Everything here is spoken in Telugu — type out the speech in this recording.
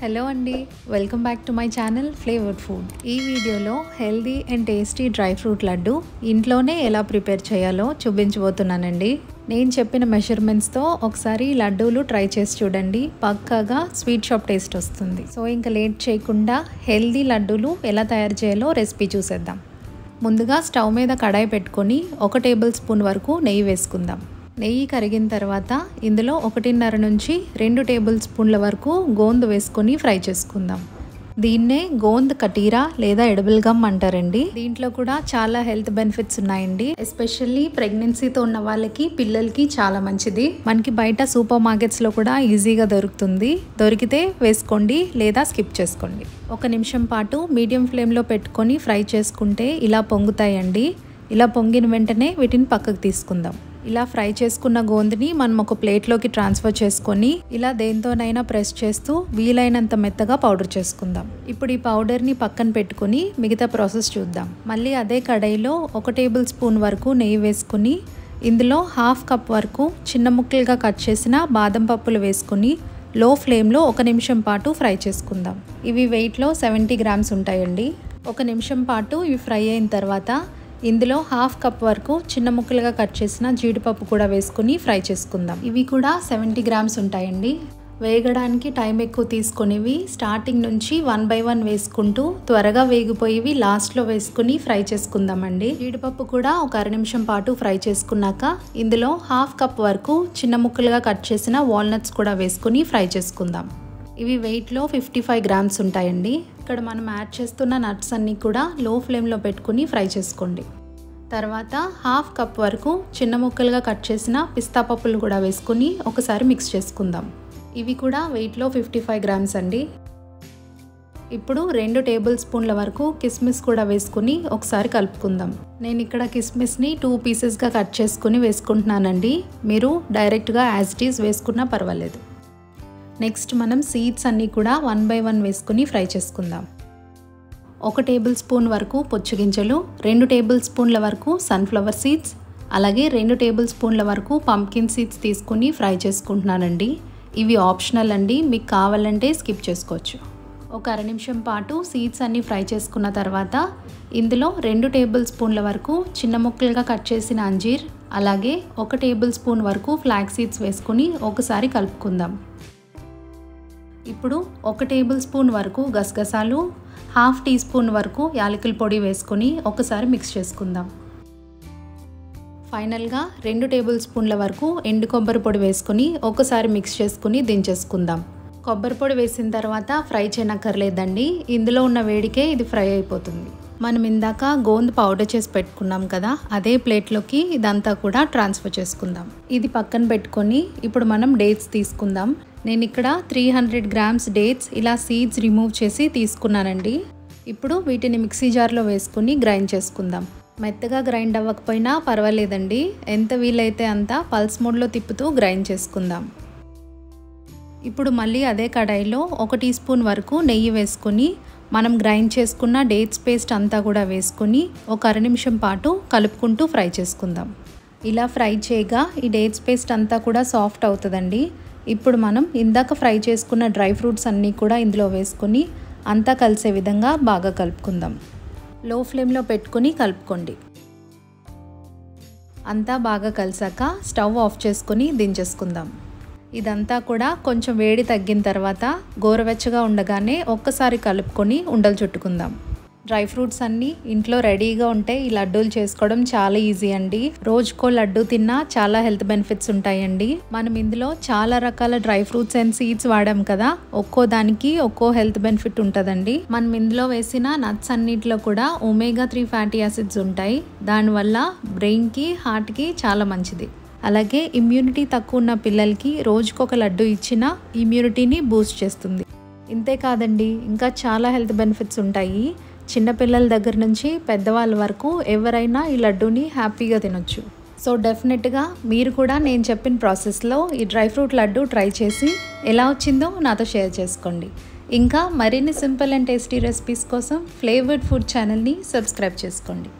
హలో అండి, welcome back to my channel flavoured food. ఈ వీడియోలో healthy and tasty dry fruit laddu ఇంట్లోనే ఎలా ప్రిపేర్ చేయాలో చూపించబోతున్నానండి. నేను చెప్పిన మెజర్మెంట్స్తో ఒకసారి లడ్డూలు ట్రై చేసి చూడండి, పక్కాగా స్వీట్ షాప్ టేస్ట్ వస్తుంది. సో ఇంకా లేట్ చేయకుండా హెల్దీ లడ్డూలు ఎలా తయారు చేయాలో రెసిపీ చూసేద్దాం. ముందుగా స్టవ్ మీద కడాయి పెట్టుకొని 1 టేబుల్ స్పూన్ వరకు నెయ్యి వేసుకుందాం. నెయ్యి కరిగిన తర్వాత ఇందులో 1.5 నుంచి 2 టేబుల్ స్పూన్ల వరకు గోందు వేసుకొని ఫ్రై చేసుకుందాం. దీన్నే గోంద్ కటీరా లేదా ఎడిబుల్ గమ్ అంటారండి. దీంట్లో కూడా చాలా హెల్త్ బెనిఫిట్స్ ఉన్నాయండి. ఎస్పెషల్లీ ప్రెగ్నెన్సీతో ఉన్న వాళ్ళకి, పిల్లలకి చాలా మంచిది. మనకి బయట సూపర్ మార్కెట్స్లో కూడా ఈజీగా దొరుకుతుంది. దొరికితే వేసుకోండి లేదా స్కిప్ చేసుకోండి. 1 నిమిషం పాటు మీడియం ఫ్లేమ్లో పెట్టుకొని ఫ్రై చేసుకుంటే ఇలా పొంగుతాయండి. ఇలా పొంగిన వెంటనే వీటిని పక్కకు తీసుకుందాం. ఇలా ఫ్రై చేసుకున్న గోందుని మనం ఒక ప్లేట్లోకి ట్రాన్స్ఫర్ చేసుకొని ఇలా దేంతోనైనా ప్రెస్ చేస్తూ వీలైనంత మెత్తగా పౌడర్ చేసుకుందాం. ఇప్పుడు ఈ పౌడర్ని పక్కన పెట్టుకుని మిగతా ప్రాసెస్ చూద్దాం. మళ్ళీ అదే కడాయిలో 1 టేబుల్ స్పూన్ వరకు నెయ్యి వేసుకుని ఇందులో 1/2 కప్ వరకు చిన్న ముక్కలుగా కట్ చేసిన బాదం పప్పులు వేసుకుని లో ఫ్లేమ్లో 1 నిమిషం పాటు ఫ్రై చేసుకుందాం. ఇవి వెయిట్లో 70 గ్రామ్స్ ఉంటాయండి. 1 నిమిషం పాటు ఇవి ఫ్రై అయిన తర్వాత ఇందులో 1/2 కప్ వరకు చిన్న ముక్కలుగా కట్ చేసిన జీడిపప్పు కూడా వేసుకుని ఫ్రై చేసుకుందాం. ఇవి కూడా 70 గ్రామ్స్ ఉంటాయండి. వేగడానికి టైం ఎక్కువ తీసుకునేవి స్టార్టింగ్ నుంచి 1 by 1 వేసుకుంటూ త్వరగా వేగిపోయేవి లాస్ట్లో వేసుకుని ఫ్రై చేసుకుందామండి. జీడిపప్పు కూడా ఒక 1/2 నిమిషం పాటు ఫ్రై చేసుకున్నాక ఇందులో 1/2 కప్ వరకు చిన్న ముక్కలుగా కట్ చేసిన వాల్నట్స్ కూడా వేసుకుని ఫ్రై చేసుకుందాం. ఇవి వెయిట్లో 55 గ్రామ్స్ ఉంటాయండి. ఇక్కడ మనం యాడ్ చేస్తున్న నట్స్ అన్నీ కూడా లో ఫ్లేమ్లో పెట్టుకుని ఫ్రై చేసుకోండి. తర్వాత 1/2 కప్ వరకు చిన్న ముక్కలుగా కట్ చేసిన పిస్తా పప్పులు కూడా వేసుకుని ఒకసారి మిక్స్ చేసుకుందాం. ఇవి కూడా వెయిట్లో 55 గ్రామ్స్ అండి. ఇప్పుడు 2 టేబుల్ స్పూన్ల వరకు కిస్మిస్ కూడా వేసుకుని ఒకసారి కలుపుకుందాం. నేను ఇక్కడ కిస్మిస్ని 2 పీసెస్గా కట్ చేసుకుని వేసుకుంటున్నానండి. మీరు డైరెక్ట్గా యాజ్ ఇట్ ఈజ్ వేసుకున్నా పర్వాలేదు. నెక్స్ట్ మనం సీడ్స్ అన్నీ కూడా 1 by 1 వేసుకుని ఫ్రై చేసుకుందాం. 1 టేబుల్ స్పూన్ వరకు పొచ్చుగింజలు, 2 టేబుల్ స్పూన్ల వరకు సన్ఫ్లవర్ సీడ్స్, అలాగే 2 టేబుల్ స్పూన్ల వరకు పంప్కిన్ సీడ్స్ తీసుకుని ఫ్రై చేసుకుంటున్నానండి. ఇవి ఆప్షనల్ అండి, మీకు కావాలంటే స్కిప్ చేసుకోవచ్చు. ఒక 1/2 నిమిషం పాటు సీడ్స్ అన్నీ ఫ్రై చేసుకున్న తర్వాత ఇందులో 2 టేబుల్ స్పూన్ల వరకు చిన్న ముక్కలుగా కట్ చేసిన అంజీర్, అలాగే 1 టేబుల్ స్పూన్ వరకు ఫ్లాక్ సీడ్స్ వేసుకుని ఒకసారి కలుపుకుందాం. ఇప్పుడు 1 టేబుల్ స్పూన్ వరకు గసగసాలు, 1/2 టీ స్పూన్ వరకు యాలకుల పొడి వేసుకొని ఒకసారి మిక్స్ చేసుకుందాం. ఫైనల్గా 2 టేబుల్ స్పూన్ల వరకు ఎండు కొబ్బరి పొడి వేసుకొని ఒకసారి మిక్స్ చేసుకుని దించేసుకుందాం. కొబ్బరి పొడి వేసిన తర్వాత ఫ్రై చేయనక్కర్లేదండి, ఇందులో ఉన్న వేడికే ఇది ఫ్రై అయిపోతుంది. మనం ఇందాక గోంద్ పౌడర్ చేసి పెట్టుకున్నాం కదా, అదే ప్లేట్లోకి ఇదంతా కూడా ట్రాన్స్ఫర్ చేసుకుందాం. ఇది పక్కన పెట్టుకొని ఇప్పుడు మనం డేట్స్ తీసుకుందాం. నేను ఇక్కడ 300 గ్రామ్స్ డేట్స్ ఇలా సీడ్స్ రిమూవ్ చేసి తీసుకున్నానండి. ఇప్పుడు వీటిని మిక్సీ జార్లో వేసుకుని గ్రైండ్ చేసుకుందాం. మెత్తగా గ్రైండ్ అవ్వకపోయినా పర్వాలేదండి, ఎంత వీలైతే అంత పల్స్ మోడ్లో తిప్పుతూ గ్రైండ్ చేసుకుందాం. ఇప్పుడు మళ్ళీ అదే కడాయిలో 1 టీ స్పూన్ వరకు నెయ్యి వేసుకొని మనం గ్రైండ్ చేసుకున్న డేట్స్ పేస్ట్ అంతా కూడా వేసుకొని ఒక 1/2 నిమిషం పాటు కలుపుకుంటూ ఫ్రై చేసుకుందాం. ఇలా ఫ్రై చేయగా ఈ డేట్స్ పేస్ట్ అంతా కూడా సాఫ్ట్ అవుతుందండి. ఇప్పుడు మనం ఇందాక ఫ్రై చేసుకున్న డ్రై ఫ్రూట్స్ అన్నీ కూడా ఇందులో వేసుకొని అంతా కలిసే విధంగా బాగా కలుపుకుందాం. లో ఫ్లేమ్లో పెట్టుకొని కలుపుకోండి. అంతా బాగా కలిసాక స్టవ్ ఆఫ్ చేసుకొని దించేసుకుందాం. ఇదంతా కూడా కొంచెం వేడి తగ్గిన తర్వాత గోరువెచ్చగా ఉండగానే ఒక్కసారి కలుపుకొని ఉండలు చుట్టుకుందాం. డ్రై ఫ్రూట్స్ అన్నీ ఇంట్లో రెడీగా ఉంటే ఈ లడ్డూలు చేసుకోవడం చాలా ఈజీ అండి. రోజుకో లడ్డూ తిన్నా చాలా హెల్త్ బెనిఫిట్స్ ఉంటాయండి. మనం ఇందులో చాలా రకాల డ్రై ఫ్రూట్స్ అండ్ సీడ్స్ వాడాం కదా, ఒక్కో దానికి ఒక్కో హెల్త్ బెనిఫిట్ ఉంటుందండి. మనం ఇందులో వేసిన నట్స్ అన్నిటిలో కూడా ఒమేగా 3 ఫ్యాటీ యాసిడ్స్ ఉంటాయి. దానివల్ల బ్రెయిన్కి, హార్ట్కి చాలా మంచిది. అలాగే ఇమ్యూనిటీ తక్కువ ఉన్న పిల్లలకి రోజుకొక లడ్డు ఇచ్చినా ఇమ్యూనిటీని బూస్ట్ చేస్తుంది. ఇంతే కాదండి, ఇంకా చాలా హెల్త్ బెనిఫిట్స్ ఉంటాయి. చిన్నపిల్లల దగ్గర నుంచి పెద్దవాళ్ళ వరకు ఎవరైనా ఈ లడ్డూని హ్యాపీగా తినొచ్చు. సో డెఫినెట్గా మీరు కూడా నేను చెప్పిన ప్రాసెస్లో ఈ డ్రై ఫ్రూట్ లడ్డు ట్రై చేసి ఎలా వచ్చిందో నాతో షేర్ చేసుకోండి. ఇంకా మరిన్ని సింపుల్ అండ్ టేస్టీ రెసిపీస్ కోసం ఫ్లేవర్డ్ ఫుడ్ ఛానల్ని సబ్స్క్రైబ్ చేసుకోండి.